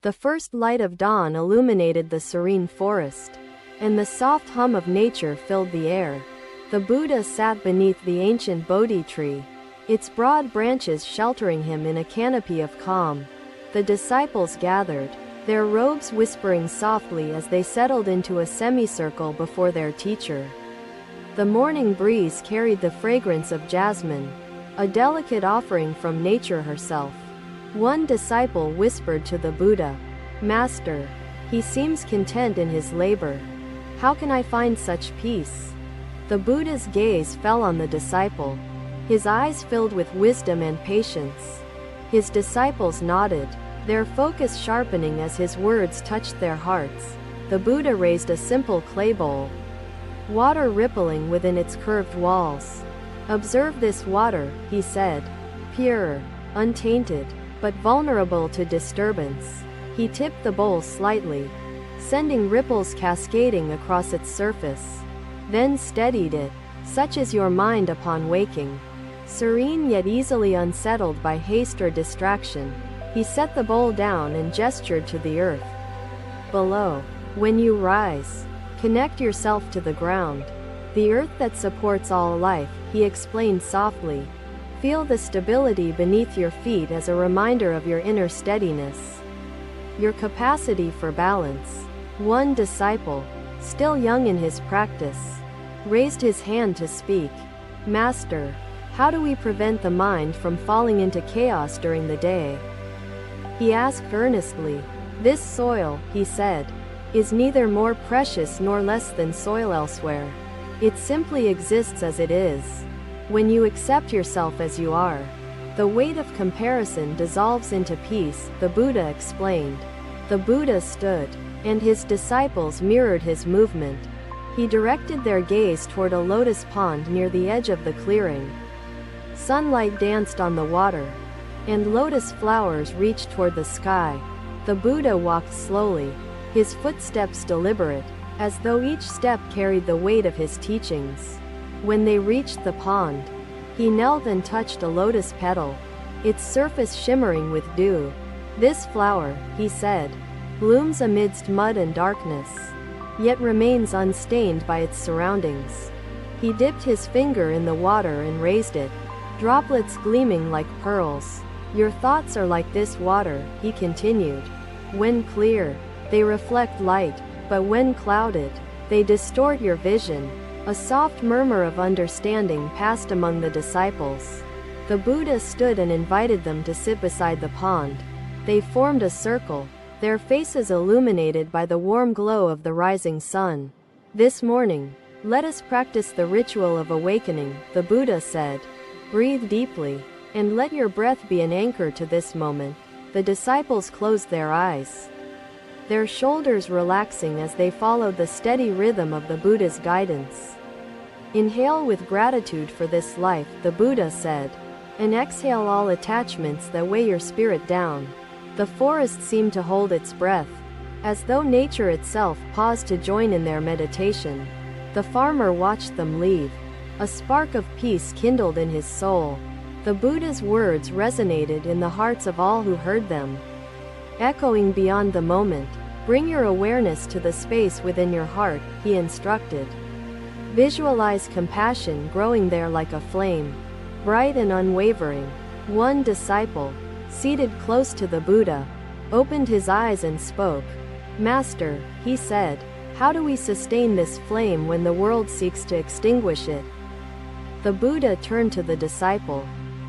The first light of dawn illuminated the serene forest, and the soft hum of nature filled the air. The Buddha sat beneath the ancient Bodhi tree, its broad branches sheltering him in a canopy of calm. The disciples gathered, their robes whispering softly as they settled into a semicircle before their teacher. The morning breeze carried the fragrance of jasmine, a delicate offering from nature herself. One disciple whispered to the Buddha, "Master, he seems content in his labor. How can I find such peace?" The Buddha's gaze fell on the disciple, his eyes filled with wisdom and patience. His disciples nodded, their focus sharpening as his words touched their hearts. The Buddha raised a simple clay bowl, water rippling within its curved walls. "Observe this water," he said, "pure, untainted, but vulnerable to disturbance." He tipped the bowl slightly, sending ripples cascading across its surface, then steadied it. "Such is your mind upon waking, serene yet easily unsettled by haste or distraction." He set the bowl down and gestured to the earth below. "When you rise, connect yourself to the ground, the earth that supports all life," he explained softly. "Feel the stability beneath your feet as a reminder of your inner steadiness, your capacity for balance." One disciple, still young in his practice, raised his hand to speak. "Master, how do we prevent the mind from falling into chaos during the day?" He asked earnestly. "This soil," he said, "is neither more precious nor less than soil elsewhere. It simply exists as it is. When you accept yourself as you are, the weight of comparison dissolves into peace," the Buddha explained. The Buddha stood, and his disciples mirrored his movement. He directed their gaze toward a lotus pond near the edge of the clearing. Sunlight danced on the water, and lotus flowers reached toward the sky. The Buddha walked slowly, his footsteps deliberate, as though each step carried the weight of his teachings. When they reached the pond, he knelt and touched a lotus petal, its surface shimmering with dew. "This flower," he said, "blooms amidst mud and darkness, yet remains unstained by its surroundings." He dipped his finger in the water and raised it, droplets gleaming like pearls. "Your thoughts are like this water," he continued. "When clear, they reflect light, but when clouded, they distort your vision." A soft murmur of understanding passed among the disciples. The Buddha stood and invited them to sit beside the pond. They formed a circle, their faces illuminated by the warm glow of the rising sun. "This morning, let us practice the ritual of awakening," the Buddha said. "Breathe deeply, and let your breath be an anchor to this moment." The disciples closed their eyes, their shoulders relaxing as they followed the steady rhythm of the Buddha's guidance. "Inhale with gratitude for this life," the Buddha said, "and exhale all attachments that weigh your spirit down." The forest seemed to hold its breath, as though nature itself paused to join in their meditation. The farmer watched them leave, a spark of peace kindled in his soul. The Buddha's words resonated in the hearts of all who heard them, echoing beyond the moment. "Bring your awareness to the space within your heart," he instructed. "Visualize compassion growing there like a flame, bright and unwavering." One disciple, seated close to the Buddha, opened his eyes and spoke. "Master," he said, "how do we sustain this flame when the world seeks to extinguish it?" The Buddha turned to the disciple,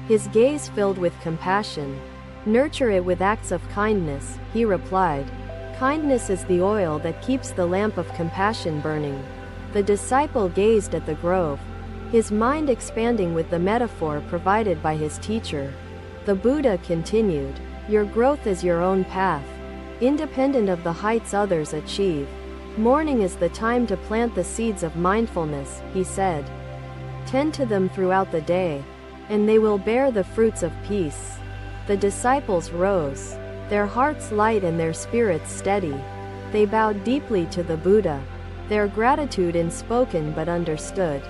his gaze filled with compassion. "Nurture it with acts of kindness," he replied. "Kindness is the oil that keeps the lamp of compassion burning." The disciple gazed at the grove, his mind expanding with the metaphor provided by his teacher. The Buddha continued, "Your growth is your own path, independent of the heights others achieve. Morning is the time to plant the seeds of mindfulness," he said. "Tend to them throughout the day, and they will bear the fruits of peace." The disciples rose, their hearts light and their spirits steady. They bowed deeply to the Buddha, their gratitude unspoken but understood.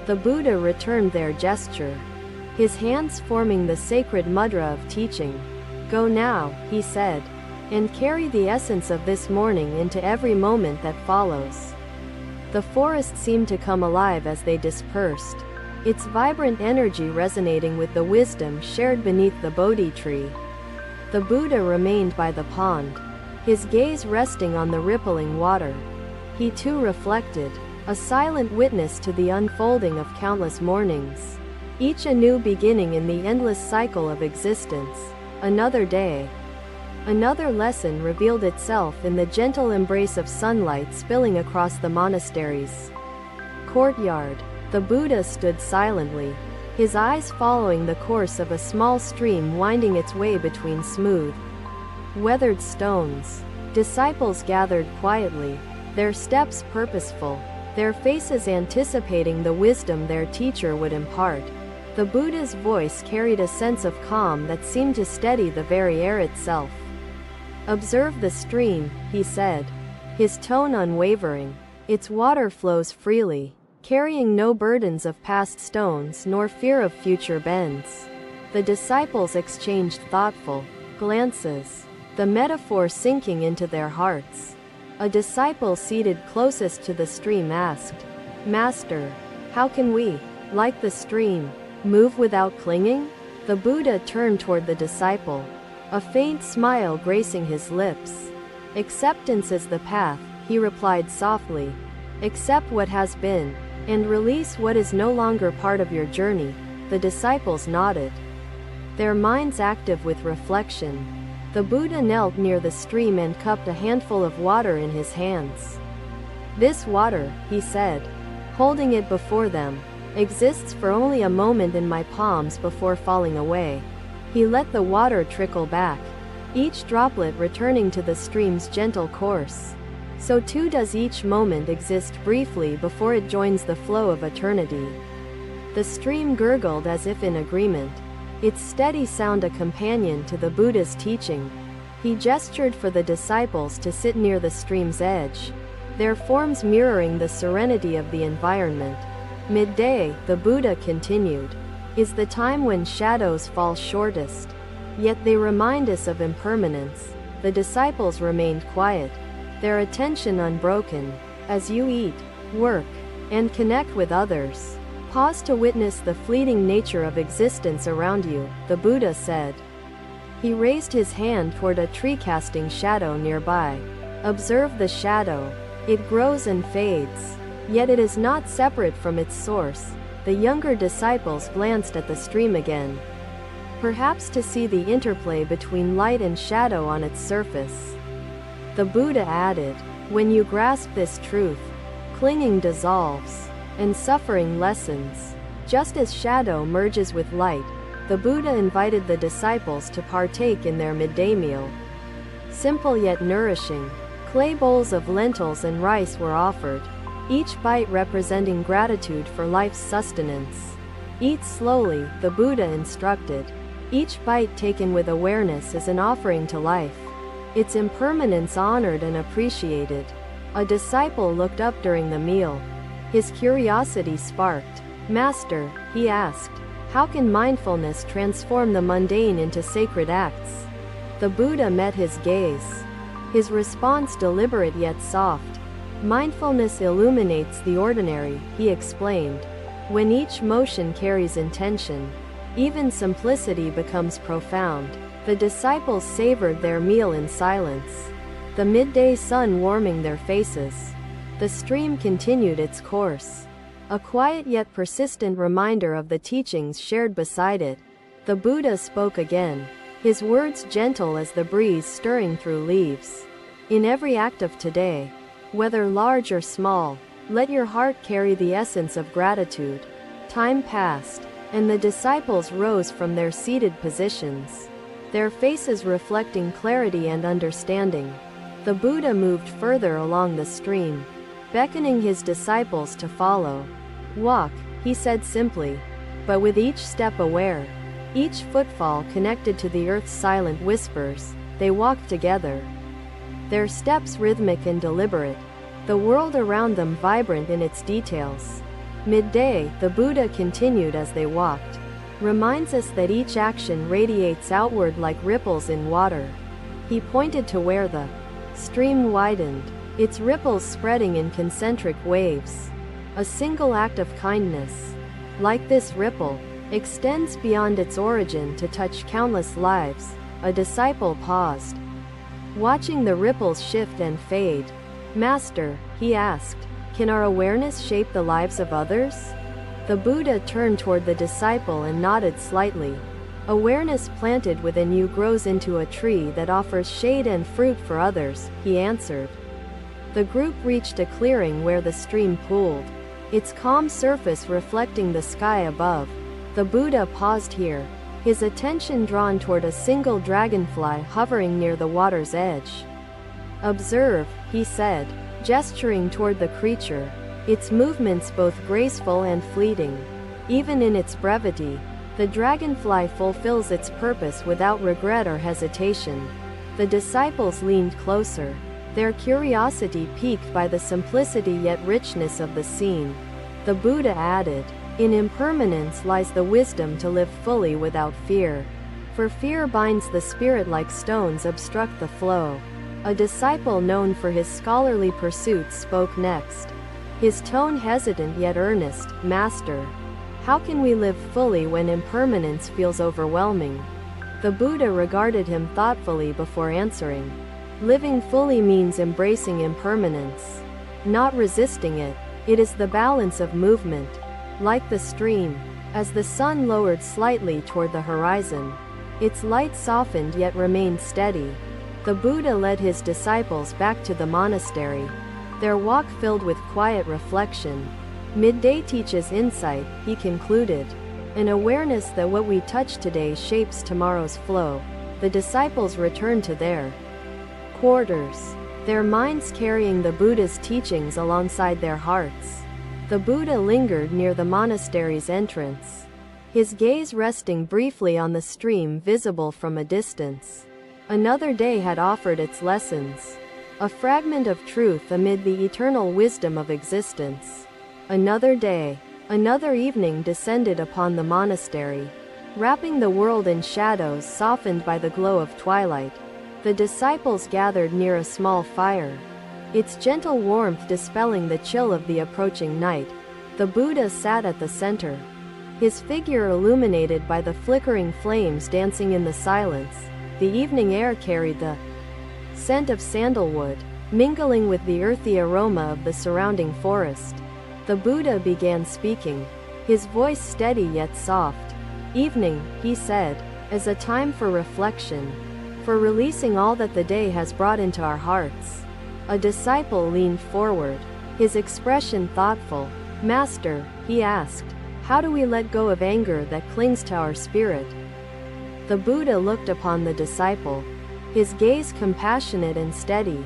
The Buddha returned their gesture, his hands forming the sacred mudra of teaching. "Go now," he said. and carry the essence of this morning into every moment that follows. The forest seemed to come alive as they dispersed, its vibrant energy resonating with the wisdom shared beneath the Bodhi tree. The Buddha remained by the pond, his gaze resting on the rippling water. He too reflected, a silent witness to the unfolding of countless mornings, each a new beginning in the endless cycle of existence. Another day, another lesson revealed itself in the gentle embrace of sunlight spilling across the monastery's courtyard. The Buddha stood silently, his eyes following the course of a small stream winding its way between smooth, weathered stones. Disciples gathered quietly, their steps purposeful, their faces anticipating the wisdom their teacher would impart. The Buddha's voice carried a sense of calm that seemed to steady the very air itself. "Observe the stream," he said, his tone unwavering. "Its water flows freely, carrying no burdens of past stones nor fear of future bends." The disciples exchanged thoughtful glances, the metaphor sinking into their hearts. A disciple seated closest to the stream asked, "Master, how can we, like the stream, move without clinging?" The Buddha turned toward the disciple, a faint smile gracing his lips. "Acceptance is the path," he replied softly. "Accept what has been, and release what is no longer part of your journey." The disciples nodded, their minds active with reflection. The Buddha knelt near the stream and cupped a handful of water in his hands. "This water," he said, holding it before them, "exists for only a moment in my palms before falling away." He let the water trickle back, each droplet returning to the stream's gentle course. So too does each moment exist briefly before it joins the flow of eternity. The stream gurgled as if in agreement, its steady sound a companion to the Buddha's teaching. He gestured for the disciples to sit near the stream's edge, their forms mirroring the serenity of the environment. "Midday," the Buddha continued, "is the time when shadows fall shortest. Yet they remind us of impermanence." The disciples remained quiet, their attention unbroken. "As you eat, work, and connect with others, pause to witness the fleeting nature of existence around you," the Buddha said. He raised his hand toward a tree casting shadow nearby. "Observe the shadow. It grows and fades, yet it is not separate from its source." The younger disciples glanced at the stream again, perhaps to see the interplay between light and shadow on its surface. The Buddha added, "When you grasp this truth, clinging dissolves, and suffering lessens, just as shadow merges with light." The Buddha invited the disciples to partake in their midday meal. Simple yet nourishing, clay bowls of lentils and rice were offered, each bite representing gratitude for life's sustenance. "Eat slowly," the Buddha instructed. "Each bite taken with awareness is an offering to life, its impermanence honored and appreciated." A disciple looked up during the meal, his curiosity sparked. "Master," he asked, "how can mindfulness transform the mundane into sacred acts?" The Buddha met his gaze, his response deliberate yet soft. "Mindfulness illuminates the ordinary," he explained. "When each motion carries intention, even simplicity becomes profound." The disciples savored their meal in silence, the midday sun warming their faces. The stream continued its course, a quiet yet persistent reminder of the teachings shared beside it. The Buddha spoke again, his words gentle as the breeze stirring through leaves. "In every act of today, whether large or small, let your heart carry the essence of gratitude." Time passed, and the disciples rose from their seated positions, their faces reflecting clarity and understanding. The Buddha moved further along the stream, beckoning his disciples to follow. "Walk," he said simply, but with each step aware, each footfall connected to the earth's silent whispers. They walked together, their steps rhythmic and deliberate, the world around them vibrant in its details. "Midday," the Buddha continued as they walked, "reminds us that each action radiates outward like ripples in water. He pointed to where the stream widened, its ripples spreading in concentric waves. A single act of kindness, like this ripple, extends beyond its origin to touch countless lives. A disciple paused, watching the ripples shift and fade. Master, he asked, can our awareness shape the lives of others? The Buddha turned toward the disciple and nodded slightly. Awareness planted within you grows into a tree that offers shade and fruit for others, he answered. The group reached a clearing where the stream pooled, its calm surface reflecting the sky above. The Buddha paused here, his attention drawn toward a single dragonfly hovering near the water's edge. Observe, he said, gesturing toward the creature, its movements both graceful and fleeting. Even in its brevity, the dragonfly fulfills its purpose without regret or hesitation. The disciples leaned closer, their curiosity piqued by the simplicity yet richness of the scene. The Buddha added, in impermanence lies the wisdom to live fully without fear. For fear binds the spirit like stones obstruct the flow. A disciple known for his scholarly pursuits spoke next, his tone hesitant yet earnest. Master, how can we live fully when impermanence feels overwhelming? The Buddha regarded him thoughtfully before answering. Living fully means embracing impermanence, not resisting it. It is the balance of movement. Like the stream, as the sun lowered slightly toward the horizon, its light softened yet remained steady. The Buddha led his disciples back to the monastery, their walk filled with quiet reflection. Midday teaches insight, he concluded, an awareness that what we touch today shapes tomorrow's flow. The disciples returned to their quarters, their minds carrying the Buddha's teachings alongside their hearts. The Buddha lingered near the monastery's entrance, his gaze resting briefly on the stream visible from a distance. Another day had offered its lessons, a fragment of truth amid the eternal wisdom of existence. Another day, another evening descended upon the monastery, wrapping the world in shadows softened by the glow of twilight. The disciples gathered near a small fire, its gentle warmth dispelling the chill of the approaching night. The Buddha sat at the center, his figure illuminated by the flickering flames dancing in the silence. The evening air carried the scent of sandalwood, mingling with the earthy aroma of the surrounding forest. The Buddha began speaking, his voice steady yet soft. Evening, he said, is a time for reflection, for releasing all that the day has brought into our hearts. A disciple leaned forward, his expression thoughtful. Master, he asked, how do we let go of anger that clings to our spirit? The Buddha looked upon the disciple, his gaze compassionate and steady.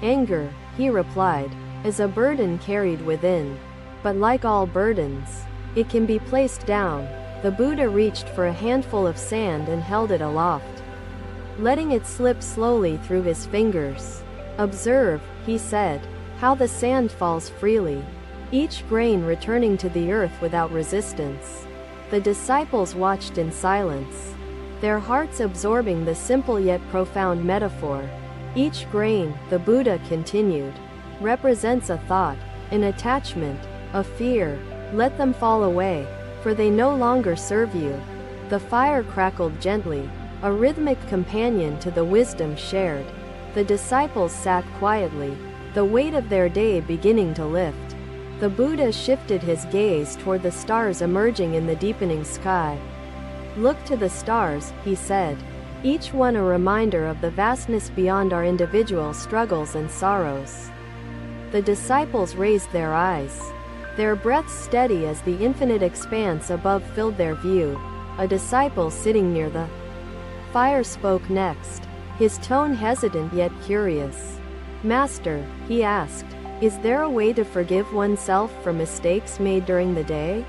Anger, he replied, is a burden carried within. But like all burdens, it can be placed down. The Buddha reached for a handful of sand and held it aloft, letting it slip slowly through his fingers. Observe, he said, how the sand falls freely, each grain returning to the earth without resistance. The disciples watched in silence, their hearts absorbing the simple yet profound metaphor. Each grain, the Buddha continued, represents a thought, an attachment, a fear. Let them fall away, for they no longer serve you. The fire crackled gently, a rhythmic companion to the wisdom shared. The disciples sat quietly, the weight of their day beginning to lift. The Buddha shifted his gaze toward the stars emerging in the deepening sky. Look to the stars, he said, each one a reminder of the vastness beyond our individual struggles and sorrows. The disciples raised their eyes, their breaths steady as the infinite expanse above filled their view. A disciple sitting near the fire spoke next, his tone hesitant yet curious. Master, he asked, is there a way to forgive oneself for mistakes made during the day?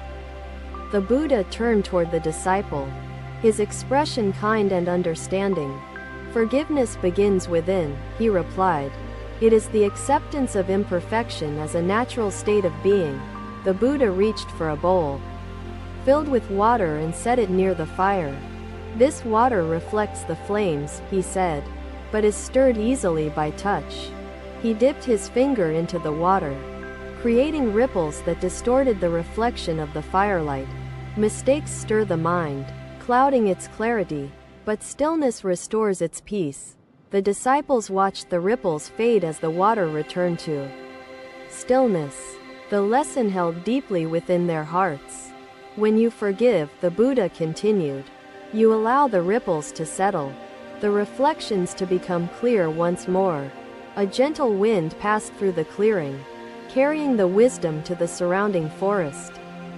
The Buddha turned toward the disciple, his expression kind and understanding. Forgiveness begins within, he replied. It is the acceptance of imperfection as a natural state of being. The Buddha reached for a bowl filled with water and set it near the fire. This water reflects the flames, he said. but is stirred easily by touch. He dipped his finger into the water, creating ripples that distorted the reflection of the firelight. Mistakes stir the mind, clouding its clarity, but stillness restores its peace. The disciples watched the ripples fade as the water returned to stillness. The lesson held deeply within their hearts. When you forgive, the Buddha continued, you allow the ripples to settle, the reflections to become clear once more. A gentle wind passed through the clearing, carrying the wisdom to the surrounding forest.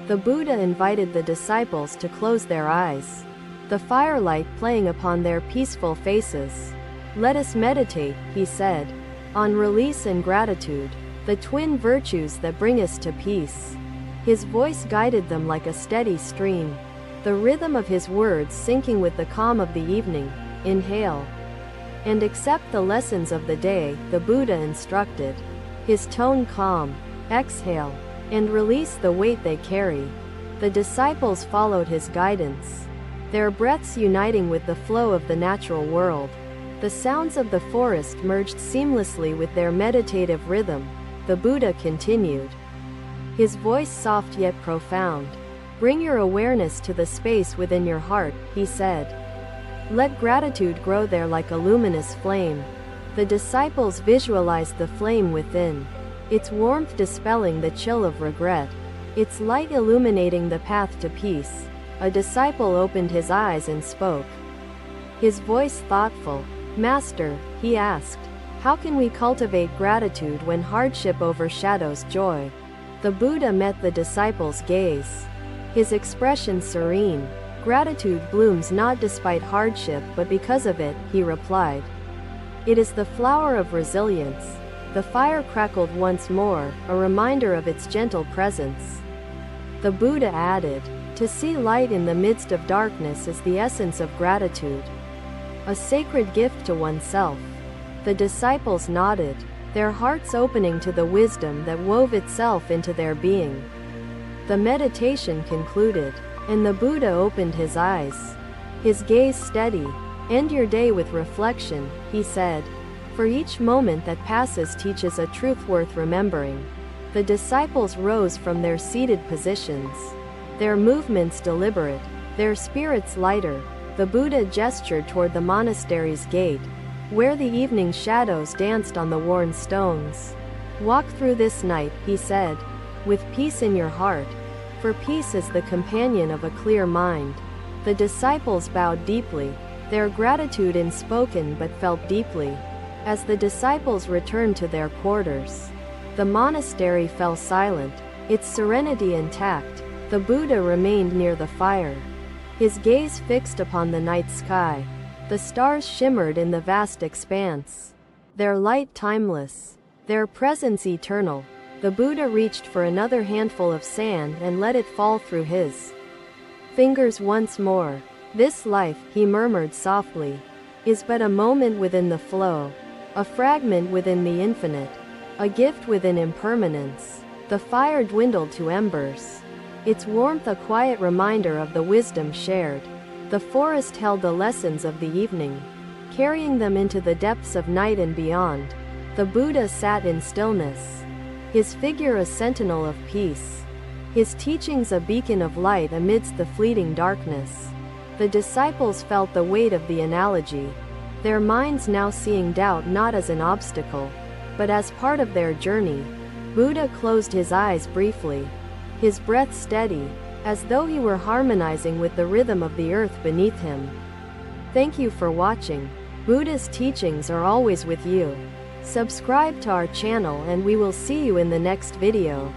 The Buddha invited the disciples to close their eyes, the firelight playing upon their peaceful faces. Let us meditate, he said, on release and gratitude, the twin virtues that bring us to peace. His voice guided them like a steady stream, the rhythm of his words syncing with the calm of the evening. Inhale and accept the lessons of the day, the Buddha instructed, his tone calm. Exhale and release the weight they carry. The disciples followed his guidance, their breaths uniting with the flow of the natural world. The sounds of the forest merged seamlessly with their meditative rhythm. The Buddha continued, his voice soft yet profound. Bring your awareness to the space within your heart, he said. Let gratitude grow there like a luminous flame. The disciples visualized the flame within, its warmth dispelling the chill of regret, its light illuminating the path to peace. A disciple opened his eyes and spoke, his voice thoughtful. Master, he asked, how can we cultivate gratitude when hardship overshadows joy? The Buddha met the disciples' gaze, his expression serene. Gratitude blooms not despite hardship but because of it, he replied. It is the flower of resilience. The fire crackled once more, a reminder of its gentle presence. The Buddha added, to see light in the midst of darkness is the essence of gratitude, a sacred gift to oneself. The disciples nodded, their hearts opening to the wisdom that wove itself into their being. The meditation concluded, and the Buddha opened his eyes, his gaze steady. End your day with reflection, he said, for each moment that passes teaches a truth worth remembering. The disciples rose from their seated positions, their movements deliberate, their spirits lighter. The Buddha gestured toward the monastery's gate, where the evening shadows danced on the worn stones. Walk through this night, he said, with peace in your heart, for peace is the companion of a clear mind. The disciples bowed deeply, their gratitude unspoken but felt deeply. As the disciples returned to their quarters, the monastery fell silent, its serenity intact. The Buddha remained near the fire, his gaze fixed upon the night sky. The stars shimmered in the vast expanse, their light timeless, their presence eternal. The Buddha reached for another handful of sand and let it fall through his fingers once more. This life, he murmured softly, is but a moment within the flow, a fragment within the infinite, a gift within impermanence. The fire dwindled to embers, its warmth a quiet reminder of the wisdom shared. The forest held the lessons of the evening, carrying them into the depths of night and beyond. The Buddha sat in stillness, his figure a sentinel of peace, his teachings a beacon of light amidst the fleeting darkness. The disciples felt the weight of the analogy, their minds now seeing doubt not as an obstacle, but as part of their journey. Buddha closed his eyes briefly, his breath steady, as though he were harmonizing with the rhythm of the earth beneath him. Thank you for watching. Buddha's teachings are always with you. Subscribe to our channel and we will see you in the next video.